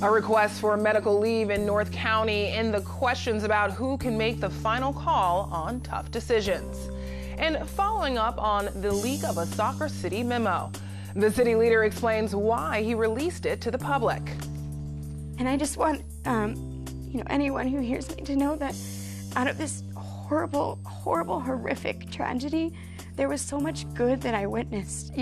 A request for medical leave in North County and the questions about who can make the final call on tough decisions. And following up on the leak of a Soccer City memo. The city leader explains why he released it to the public. And I just want, anyone who hears me to know that out of this horrible, horrific tragedy, there was so much good that I witnessed,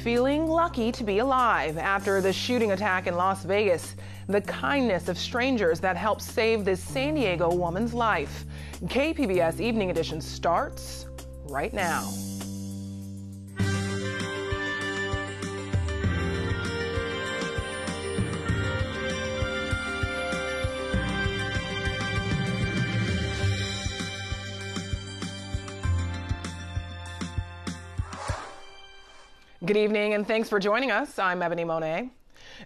Feeling lucky to be alive after the shooting attack in Las Vegas. The kindness of strangers that helped save this San Diego woman's life. KPBS Evening Edition starts right now. Good evening and thanks for joining us. I'm Ebony Monet.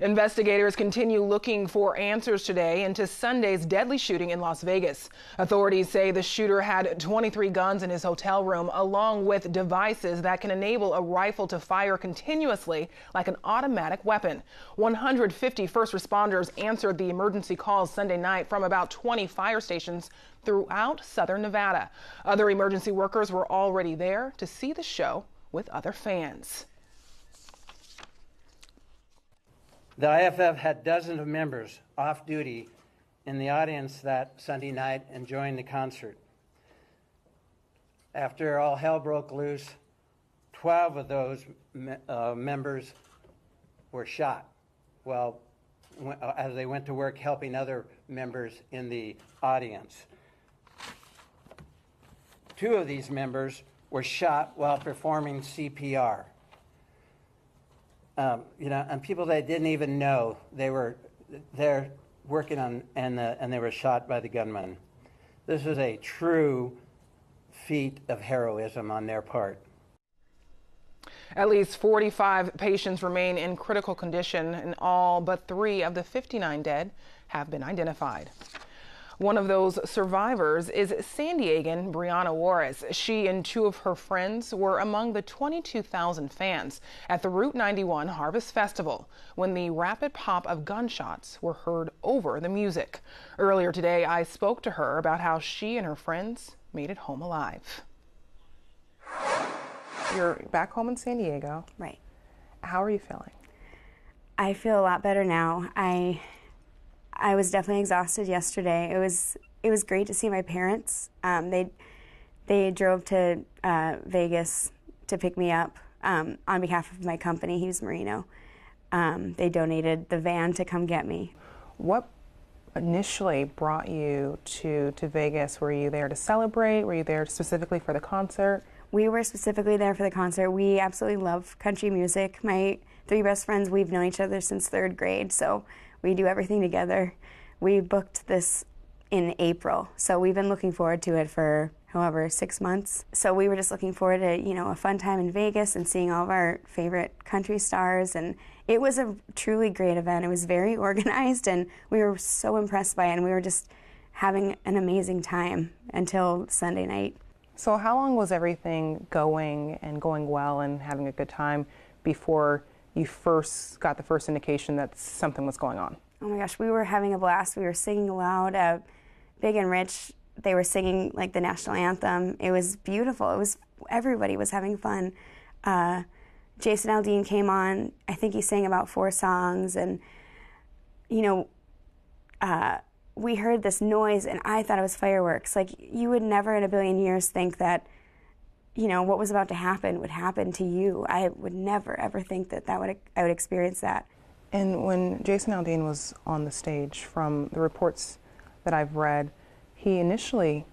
Investigators continue looking for answers today into Sunday's deadly shooting in Las Vegas. Authorities say the shooter had 23 guns in his hotel room, along with devices that can enable a rifle to fire continuously like an automatic weapon. 150 first responders answered the emergency calls Sunday night from about 20 fire stations throughout southern Nevada. Other emergency workers were already there to see the show with other fans. The IFF had dozens of members off duty in the audience that Sunday night enjoying the concert. After all hell broke loose, 12 of those members were shot as they went to work helping other members in the audience. 2 of these members were shot while performing CPR. And people they didn't even know they were there working on, and they were shot by the gunman. This is a true feat of heroism on their part. At least 45 patients remain in critical condition, and all but 3 of the 59 dead have been identified. One of those survivors is San Diegan Brianna Juarez. She and 2 of her friends were among the 22,000 fans at the Route 91 Harvest Festival when the rapid pop of gunshots were heard over the music. Earlier today, I spoke to her about how she and her friends made it home alive. You're back home in San Diego. Right. How are you feeling? I feel a lot better now. I was definitely exhausted yesterday. It was great to see my parents. They drove to Vegas to pick me up on behalf of my company, Hughes Marino. They donated the van to come get me. What initially brought you to Vegas? Were you there to celebrate? Were you there specifically for the concert? We were specifically there for the concert. We absolutely love country music. My 3 best friends, we've known each other since 3rd grade, so we do everything together. We booked this in April, so we've been looking forward to it for, 6 months. So we were just looking forward to, a fun time in Vegas and seeing all of our favorite country stars, and it was a truly great event. It was very organized, and we were so impressed by it, and we were just having an amazing time until Sunday night. So how long was everything going well and having a good time before you first got the first indication that something was going on? Oh my gosh, we were having a blast. We were singing loud. Big and Rich, they were singing like the national anthem. It was beautiful. Everybody was having fun. Jason Aldean came on. I think he sang about 4 songs, and we heard this noise, and I thought it was fireworks. Like, you would never in a billion years think that what was about to happen would happen to you. I would never, ever think that I would experience that. And when Jason Aldean was on the stage, from the reports that I've read, he initially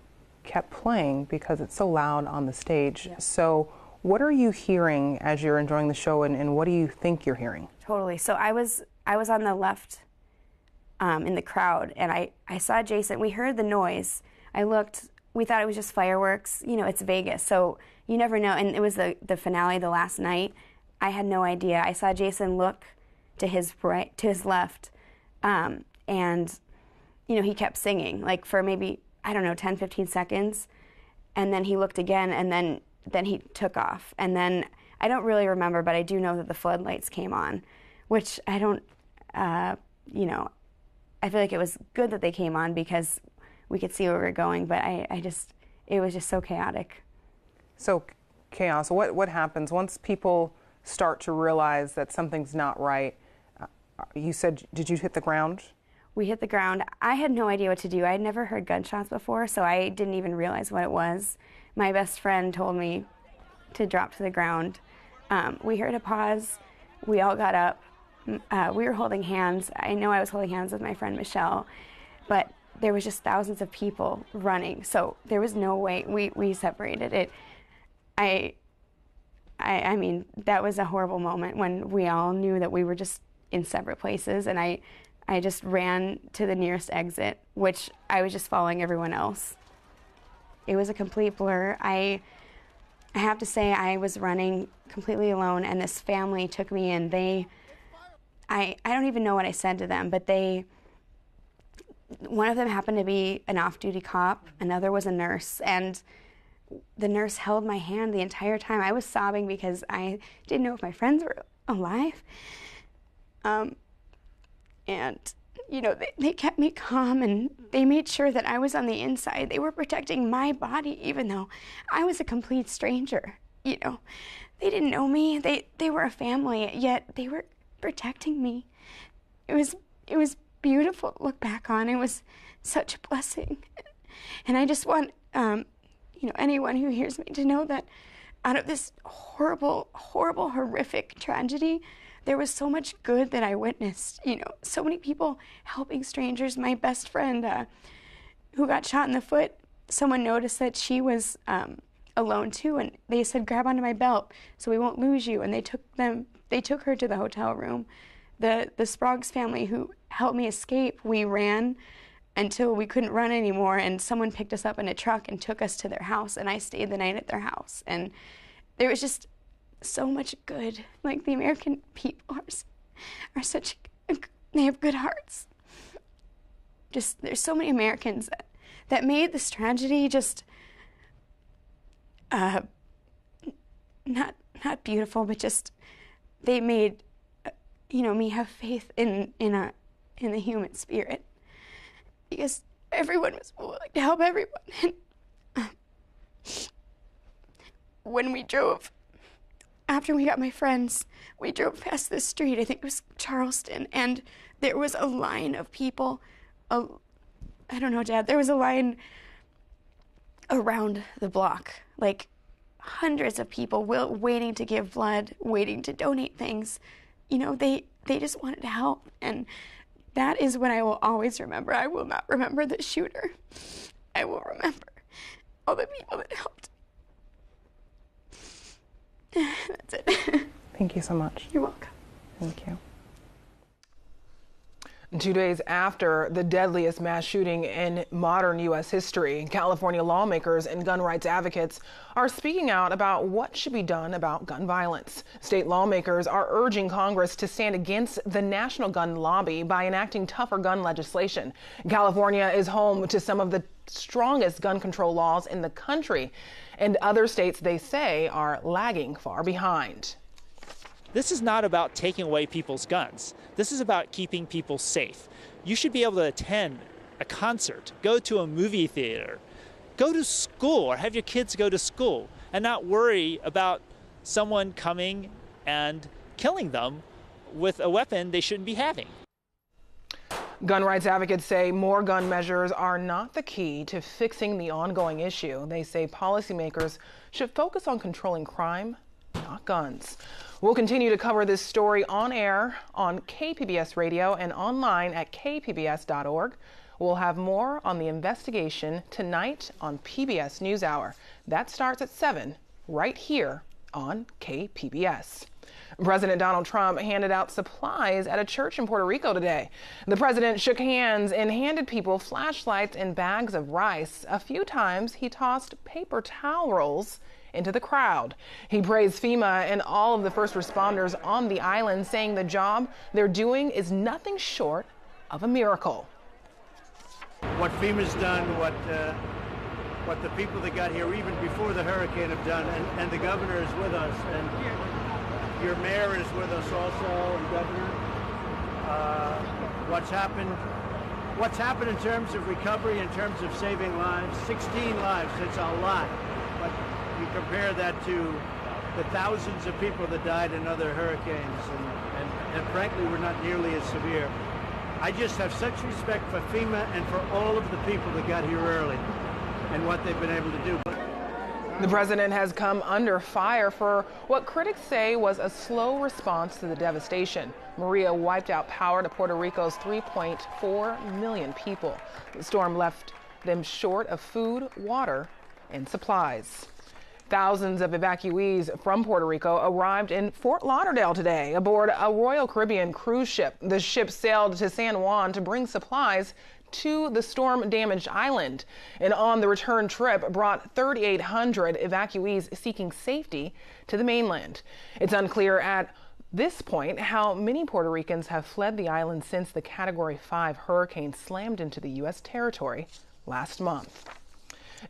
kept playing because it's so loud on the stage. Yeah. So what are you hearing as you're enjoying the show, and what do you think you're hearing? Totally. So I was on the left in the crowd, and I saw Jason. We heard the noise. I looked. We thought it was just fireworks. It's Vegas, so you never know. And it was the finale, the last night. I had no idea. I saw Jason look to his right, to his left, and he kept singing, like for maybe, 10, 15 seconds, and then he looked again, and then he took off. And then I don't really remember, but I do know that the floodlights came on, which I don't you know, I feel like it was good that they came on because we could see where we were going, but it was just so chaotic. So chaos, what happens once people start to realize that something's not right? You said, did you hit the ground? We hit the ground. I had no idea what to do. I had never heard gunshots before, so I didn't even realize what it was. My best friend told me to drop to the ground. We heard a pause. We all got up. We were holding hands. I know I was holding hands with my friend Michelle, but there was just thousands of people running, so there was no way we separated it. I mean, that was a horrible moment when we all knew that we were just in separate places, and I just ran to the nearest exit, which I was just following everyone else. It was a complete blur. I have to say I was running completely alone, and this family took me in. I don't even know what I said to them, but one of them happened to be an off-duty cop, another was a nurse, and the nurse held my hand the entire time. I was sobbing because I didn't know if my friends were alive. And, you know, they kept me calm, and they made sure that I was on the inside. They were protecting my body, even though I was a complete stranger. You know, they didn't know me. They were a family, yet they were protecting me. It was beautiful to look back on. It was such a blessing. And I just want, you know, anyone who hears me to know that out of this horrible, horrible, horrific tragedy, there was so much good that I witnessed. You know, so many people helping strangers. My best friend who got shot in the foot, someone noticed that she was alone too, and they said, grab onto my belt so we won't lose you. And they took her to the hotel room. The Sproggs family who helped me escape, we ran until we couldn't run anymore, and someone picked us up in a truck and took us to their house, and I stayed the night at their house. And there was just so much good. Like, the American people are such, they have good hearts. Just, there's so many Americans that made this tragedy just not beautiful, but just, they made, you know, me have faith in the human spirit, because everyone was willing to help everyone. And when we drove, after we got my friends, we drove past this street, I think it was Charleston, and there was a line of people, I don't know, Dad, there was a line around the block, like hundreds of people waiting to give blood, waiting to donate things. You know, they just wanted to help, and that is what I will always remember. I will not remember the shooter. I will remember all the people that helped. That's it. Thank you so much. You're welcome. Thank you. 2 days after the deadliest mass shooting in modern U.S. history, California lawmakers and gun rights advocates are speaking out about what should be done about gun violence. State lawmakers are urging Congress to stand against the national gun lobby by enacting tougher gun legislation. California is home to some of the strongest gun control laws in the country, and other states, they say, are lagging far behind. This is not about taking away people's guns. This is about keeping people safe. You should be able to attend a concert, go to a movie theater, go to school, or have your kids go to school and not worry about someone coming and killing them with a weapon they shouldn't be having. Gun rights advocates say more gun measures are not the key to fixing the ongoing issue. They say policymakers should focus on controlling crime, not guns. We'll continue to cover this story on air on KPBS Radio and online at kpbs.org. We'll have more on the investigation tonight on PBS NewsHour. That starts at 7 right here on KPBS. President Donald Trump handed out supplies at a church in Puerto Rico today. The president shook hands and handed people flashlights and bags of rice. A few times he tossed paper towel rolls into the crowd. He praised FEMA and all of the first responders on the island, saying the job they're doing is nothing short of a miracle. What FEMA's done, what the people that got here even before the hurricane have done, and the governor is with us, and your mayor is with us also, and governor. what's happened in terms of recovery, in terms of saving lives. 16 lives, it's a lot. But you compare that to the thousands of people that died in other hurricanes, and frankly, were not nearly as severe. I just have such respect for FEMA and for all of the people that got here early and what they've been able to do. The president has come under fire for what critics say was a slow response to the devastation. Maria wiped out power to Puerto Rico's 3.4 million people. The storm left them short of food, water, and supplies. Thousands of evacuees from Puerto Rico arrived in Fort Lauderdale today aboard a Royal Caribbean cruise ship. The ship sailed to San Juan to bring supplies to the storm-damaged island, and on the return trip brought 3,800 evacuees seeking safety to the mainland. It's unclear at this point how many Puerto Ricans have fled the island since the Category 5 hurricane slammed into the U.S. territory last month.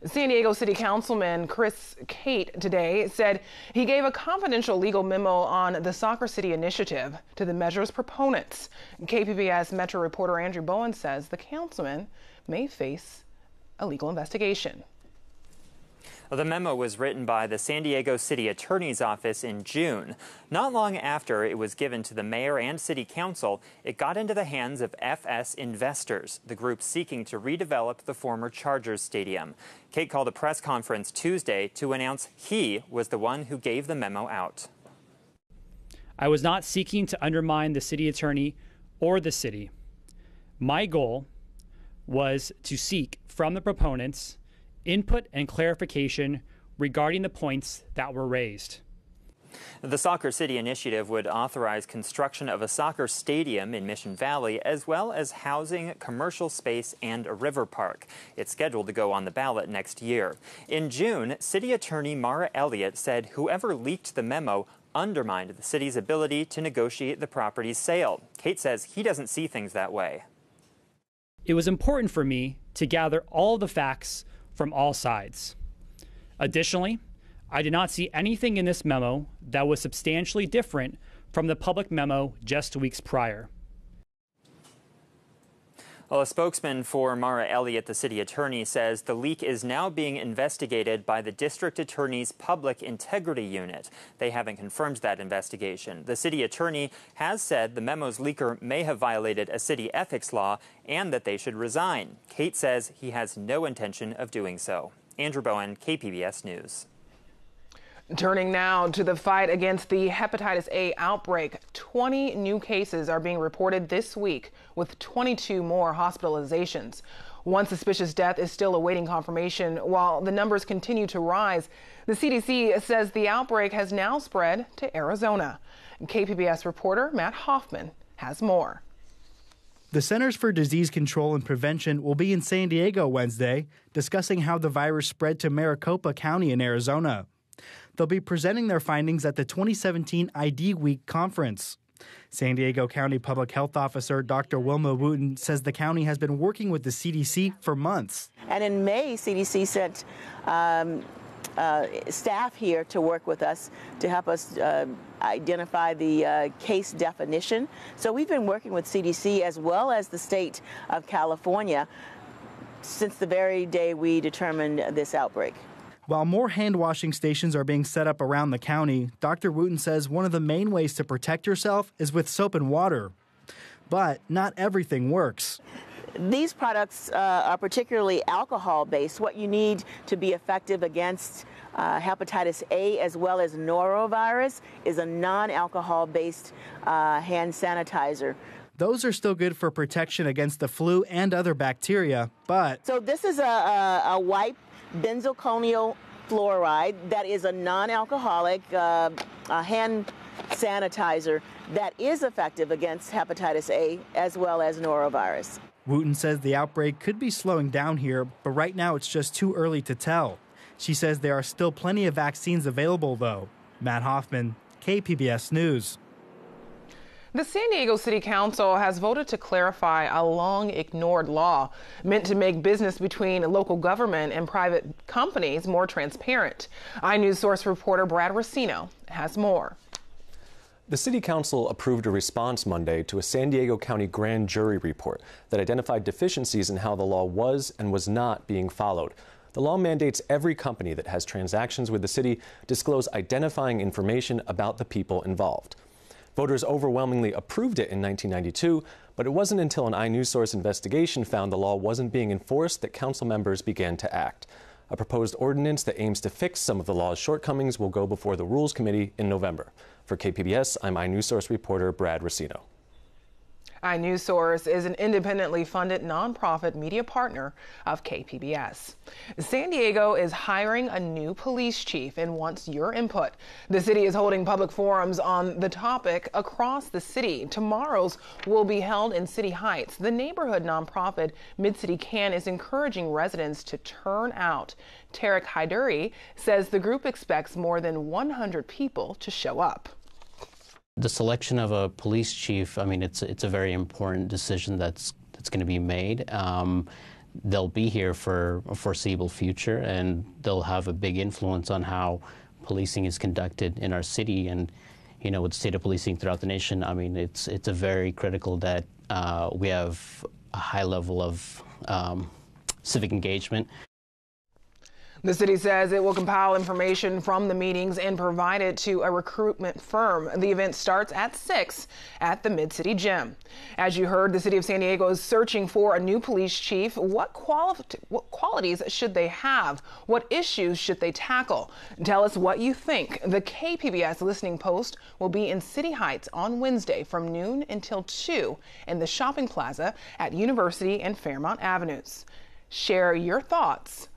San Diego City Councilman Chris Cate today said he gave a confidential legal memo on the Soccer City initiative to the measure's proponents. KPBS Metro reporter Andrew Bowen says the councilman may face a legal investigation. The memo was written by the San Diego City Attorney's Office in June. Not long after it was given to the mayor and city council, it got into the hands of FS Investors, the group seeking to redevelop the former Chargers Stadium. Cate called a press conference Tuesday to announce he was the one who gave the memo out. I was not seeking to undermine the city attorney or the city. My goal was to seek from the proponents input and clarification regarding the points that were raised. The Soccer City initiative would authorize construction of a soccer stadium in Mission Valley, as well as housing, commercial space, and a river park. It's scheduled to go on the ballot next year. In June, City Attorney Mara Elliott said whoever leaked the memo undermined the city's ability to negotiate the property's sale. Cate says he doesn't see things that way. It was important for me to gather all the facts from all sides. Additionally, I did not see anything in this memo that was substantially different from the public memo just weeks prior. Well, a spokesman for Mara Elliott, the city attorney, says the leak is now being investigated by the district attorney's public integrity unit. They haven't confirmed that investigation. The city attorney has said the memo's leaker may have violated a city ethics law and that they should resign. Cate says he has no intention of doing so. Andrew Bowen, KPBS News. Turning now to the fight against the Hepatitis A outbreak. 20 new cases are being reported this week, with 22 more hospitalizations. One suspicious death is still awaiting confirmation, while the numbers continue to rise. The CDC says the outbreak has now spread to Arizona. KPBS reporter Matt Hoffman has more. The Centers for Disease Control and Prevention will be in San Diego Wednesday, discussing how the virus spread to Maricopa County in Arizona. They'll be presenting their findings at the 2017 ID Week conference. San Diego County Public Health Officer Dr. Wilma Wooten says the county has been working with the CDC for months. And in May, CDC sent staff here to work with us to help us identify the case definition. So we've been working with CDC as well as the state of California since the very day we determined this outbreak. While more hand-washing stations are being set up around the county, Dr. Wooten says one of the main ways to protect yourself is with soap and water. But not everything works. These products are particularly alcohol-based. What you need to be effective against hepatitis A as well as norovirus is a non-alcohol-based hand sanitizer. Those are still good for protection against the flu and other bacteria, but... So this is a wipe benzalkonium fluoride that is a non-alcoholic hand sanitizer that is effective against hepatitis A as well as norovirus. Wooten says the outbreak could be slowing down here, but right now it's just too early to tell. She says there are still plenty of vaccines available, though. Matt Hoffman, KPBS News. The San Diego City Council has voted to clarify a long-ignored law meant to make business between local government and private companies more transparent. iNews Source reporter Brad Racino has more. The City Council approved a response Monday to a San Diego County grand jury report that identified deficiencies in how the law was and was not being followed. The law mandates every company that has transactions with the city disclose identifying information about the people involved. Voters overwhelmingly approved it in 1992, but it wasn't until an iNewsSource investigation found the law wasn't being enforced that council members began to act. A proposed ordinance that aims to fix some of the law's shortcomings will go before the Rules Committee in November. For KPBS, I'm iNewsSource reporter Brad Racino. iNewsSource is an independently funded nonprofit media partner of KPBS. San Diego is hiring a new police chief and wants your input. The city is holding public forums on the topic across the city. Tomorrow's will be held in City Heights. The neighborhood nonprofit Mid-City Can is encouraging residents to turn out. Tarek Haiduri says the group expects more than 100 people to show up. The selection of a police chief, I mean, it's a very important decision that's going to be made. They'll be here for a foreseeable future, and they'll have a big influence on how policing is conducted in our city. And, you know, with the state of policing throughout the nation, I mean, it's a very critical that we have a high level of civic engagement. The city says it will compile information from the meetings and provide it to a recruitment firm. The event starts at 6 at the Mid-City Gym. As you heard, the city of San Diego is searching for a new police chief. What qualities should they have? What issues should they tackle? Tell us what you think. The KPBS Listening Post will be in City Heights on Wednesday from noon until 2 in the shopping plaza at University and Fairmount Avenues. Share your thoughts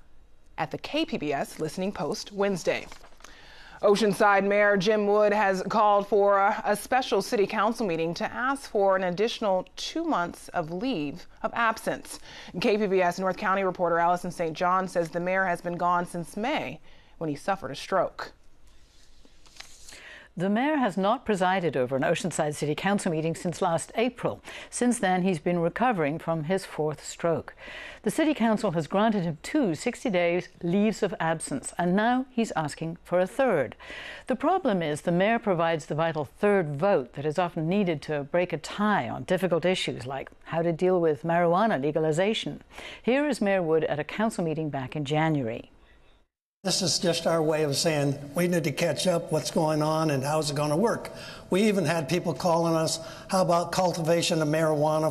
at the KPBS Listening Post Wednesday. Oceanside Mayor Jim Wood has called for a special city council meeting to ask for an additional 2 months of leave of absence. KPBS North County reporter Allison St. John says the mayor has been gone since May when he suffered a stroke. The mayor has not presided over an Oceanside City Council meeting since last April. Since then, he's been recovering from his 4th stroke. The City Council has granted him 2 60-day leaves of absence, and now he's asking for a 3rd. The problem is the mayor provides the vital 3rd vote that is often needed to break a tie on difficult issues like how to deal with marijuana legalization. Here is Mayor Wood at a council meeting back in January. This is just our way of saying we need to catch up what's going on and how's it going to work. We even had people calling us, how about cultivation of marijuana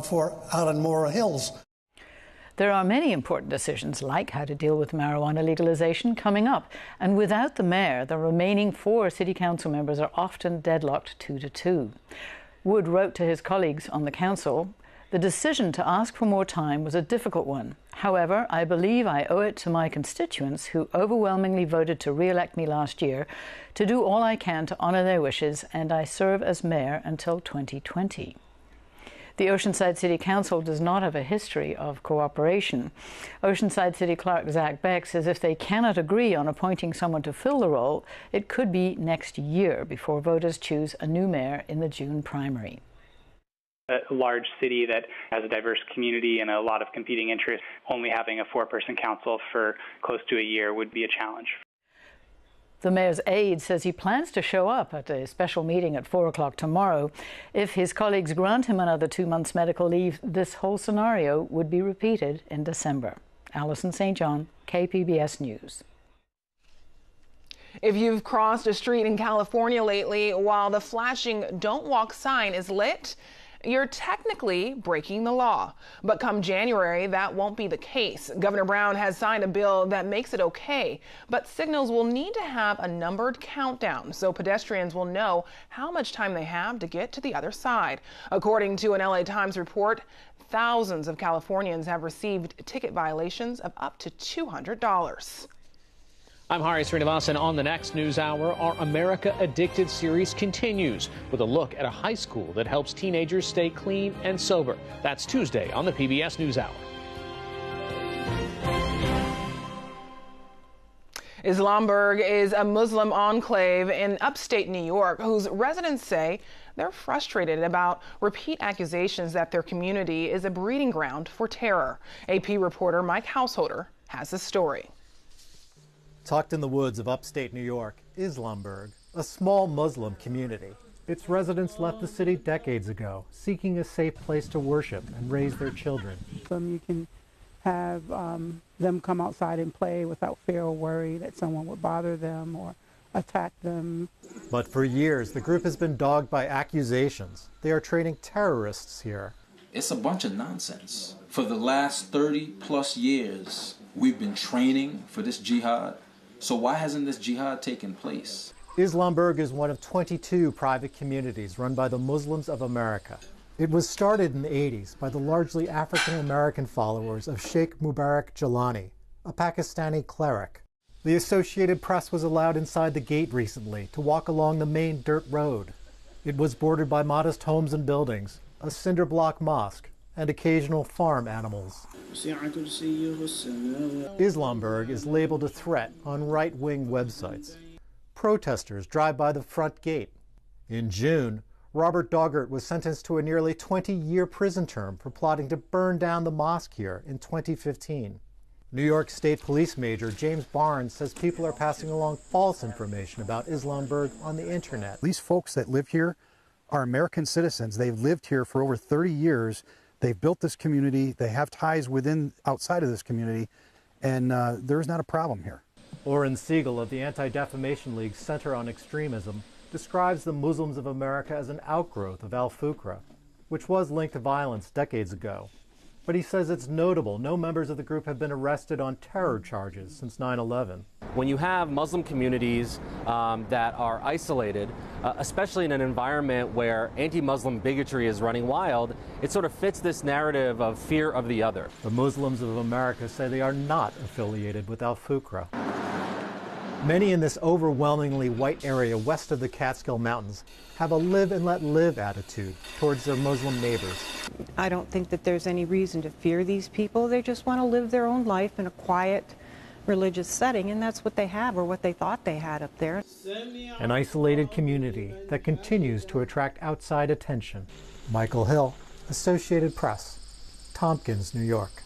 out in Mora Hills? There are many important decisions like how to deal with marijuana legalization coming up. And without the mayor, the remaining 4 city council members are often deadlocked 2-2. Wood wrote to his colleagues on the council, "The decision to ask for more time was a difficult one. However, I believe I owe it to my constituents who overwhelmingly voted to re-elect me last year to do all I can to honor their wishes, and I serve as mayor until 2020. The Oceanside City Council does not have a history of cooperation. Oceanside City Clerk Zach Beck says if they cannot agree on appointing someone to fill the role, it could be next year before voters choose a new mayor in the June primary. A large city that has a diverse community and a lot of competing interests, only having a 4-person council for close to a year would be a challenge. The mayor's aide says he plans to show up at a special meeting at 4 o'clock tomorrow. If his colleagues grant him another 2 months medical leave, this whole scenario would be repeated in December. Allison St. John, KPBS News. If you've crossed a street in California lately while the flashing "Don't Walk" sign is lit, you're technically breaking the law. But come January, that won't be the case. Governor Brown has signed a bill that makes it okay, but signals will need to have a numbered countdown so pedestrians will know how much time they have to get to the other side. According to an LA Times report, thousands of Californians have received ticket violations of up to $200. I'm Hari Srinivasan. On the next News Hour, our America Addicted series continues with a look at a high school that helps teenagers stay clean and sober. That's Tuesday on the PBS News Hour. Islamburg is a Muslim enclave in upstate New York whose residents say they're frustrated about repeat accusations that their community is a breeding ground for terror. AP reporter Mike Householder has the story. Tucked in the woods of upstate New York, Islamburg, a small Muslim community. Its residents left the city decades ago, seeking a safe place to worship and raise their children. You can have them come outside and play without fear or worry that someone would bother them or attack them. But for years, the group has been dogged by accusations. They are training terrorists here. It's a bunch of nonsense. For the last 30 plus years, we've been training for this jihad. So why hasn't this jihad taken place? Islamburg is one of 22 private communities run by the Muslims of America. It was started in the 80s by the largely African-American followers of Sheikh Mubarak Jilani, a Pakistani cleric. The Associated Press was allowed inside the gate recently to walk along the main dirt road. It was bordered by modest homes and buildings, a cinder block mosque, and occasional farm animals. Islamburg is labeled a threat on right-wing websites. Protesters drive by the front gate. In June, Robert Doggart was sentenced to a nearly 20-year prison term for plotting to burn down the mosque here in 2015. New York State Police Major James Barnes says people are passing along false information about Islamburg on the internet. These folks that live here are American citizens. They've lived here for over 30 years. They've built this community. They have ties outside of this community, and there's not a problem here. Oren Siegel of the Anti-Defamation League's Center on Extremism describes the Muslims of America as an outgrowth of Al-Fuqra, which was linked to violence decades ago. But he says it's notable no members of the group have been arrested on terror charges since 9/11. When you have Muslim communities that are isolated, especially in an environment where anti-Muslim bigotry is running wild, it sort of fits this narrative of fear of the other. The Muslims of America say they are not affiliated with Al-Fuqra. Many in this overwhelmingly white area west of the Catskill Mountains have a live and let live attitude towards their Muslim neighbors. I don't think that there's any reason to fear these people. They just want to live their own life in a quiet, religious setting, and that's what they have, or what they thought they had up there. An isolated community that continues to attract outside attention. Michael Hill, Associated Press, Tompkins, New York.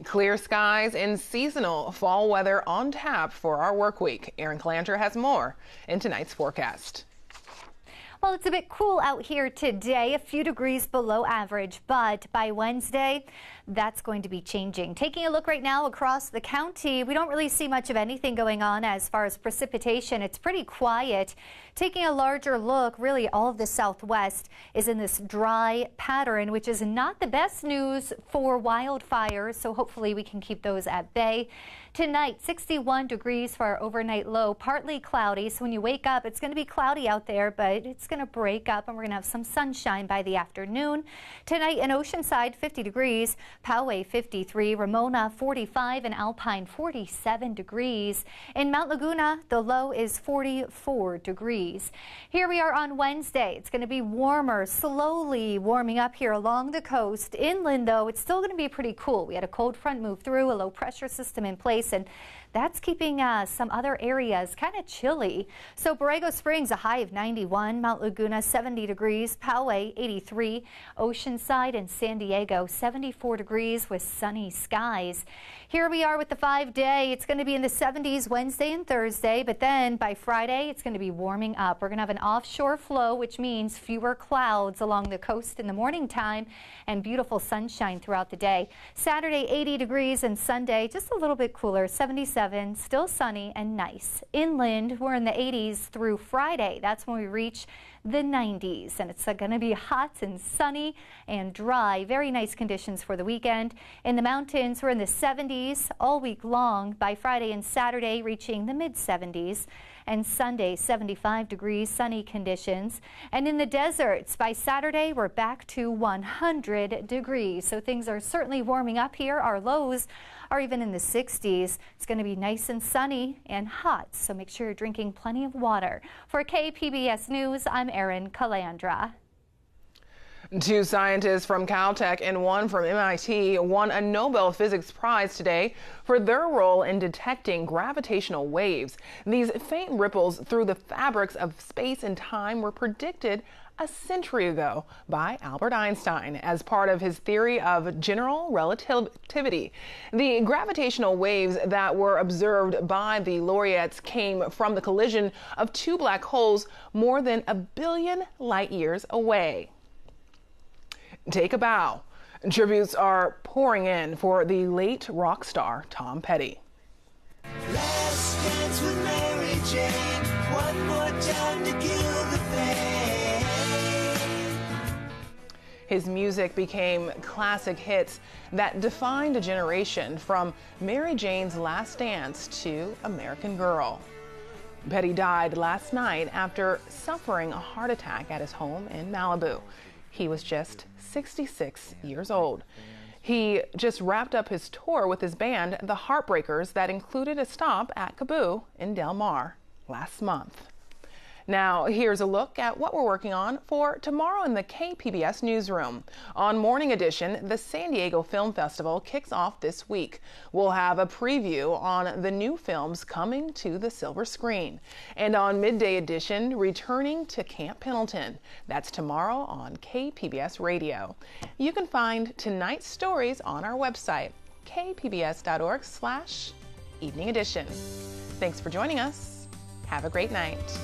Clear skies and seasonal fall weather on tap for our work week. Erin Calandra has more in tonight's forecast. Well, it's a bit cool out here today, a few degrees below average, but by Wednesday, that's going to be changing. Taking a look right now across the county, we don't really see much of anything going on as far as precipitation. It's pretty quiet. Taking a larger look, really all of the southwest is in this dry pattern, which is not the best news for wildfires, so hopefully we can keep those at bay. Tonight, 61 degrees for our overnight low, partly cloudy. So when you wake up, it's going to be cloudy out there, but it's going to break up and we're going to have some sunshine by the afternoon. Tonight in Oceanside, 50 degrees, Poway 53, Ramona 45, and Alpine 47 degrees. In Mount Laguna, the low is 44 degrees. Here we are on Wednesday. It's going to be warmer, slowly warming up here along the coast. Inland, though, it's still going to be pretty cool. We had a cold front move through, a low pressure system in place, and that's keeping some other areas kind of chilly. So Borrego Springs, a high of 91, Mount Laguna 70 degrees, Poway 83, Oceanside and San Diego 74 degrees with sunny skies. Here we are with the 5-day. It's going to be in the 70s Wednesday and Thursday, but then by Friday it's going to be warming up. We're going to have an offshore flow, which means fewer clouds along the coast in the morning time and beautiful sunshine throughout the day. Saturday 80 degrees and Sunday just a little bit cooler, 77, still sunny and nice. Inland, we're in the 80s through Friday. That's when we reach the 90s, and it's going to be hot and sunny and dry. Very nice conditions for the weekend. In the mountains, we're in the 70s all week long. By Friday and Saturday, reaching the mid-70s. And Sunday, 75 degrees, sunny conditions. And in the deserts, by Saturday, we're back to 100 degrees. So things are certainly warming up here. Our lows are even in the 60s. It's going to be nice and sunny and hot, so make sure you're drinking plenty of water. For KPBS News, I'm Erin Calandra. Two scientists from Caltech and one from MIT won a Nobel Physics Prize today for their role in detecting gravitational waves. These faint ripples through the fabrics of space and time were predicted a century ago by Albert Einstein as part of his theory of general relativity. The gravitational waves that were observed by the laureates came from the collision of two black holes more than 1 billion light years away. Take a bow. Tributes are pouring in for the late rock star Tom Petty. Last dance with Mary Jane, one more time to kill the pain. His music became classic hits that defined a generation, from Mary Jane's Last Dance to American Girl. Petty died last night after suffering a heart attack at his home in Malibu. He was just 66 years old. He just wrapped up his tour with his band, The Heartbreakers, that included a stop at Caboo in Del Mar last month. Now, here's a look at what we're working on for tomorrow in the KPBS newsroom. On Morning Edition, the San Diego Film Festival kicks off this week. We'll have a preview on the new films coming to the silver screen. And on Midday Edition, returning to Camp Pendleton. That's tomorrow on KPBS Radio. You can find tonight's stories on our website, kpbs.org/evening edition. Thanks for joining us. Have a great night.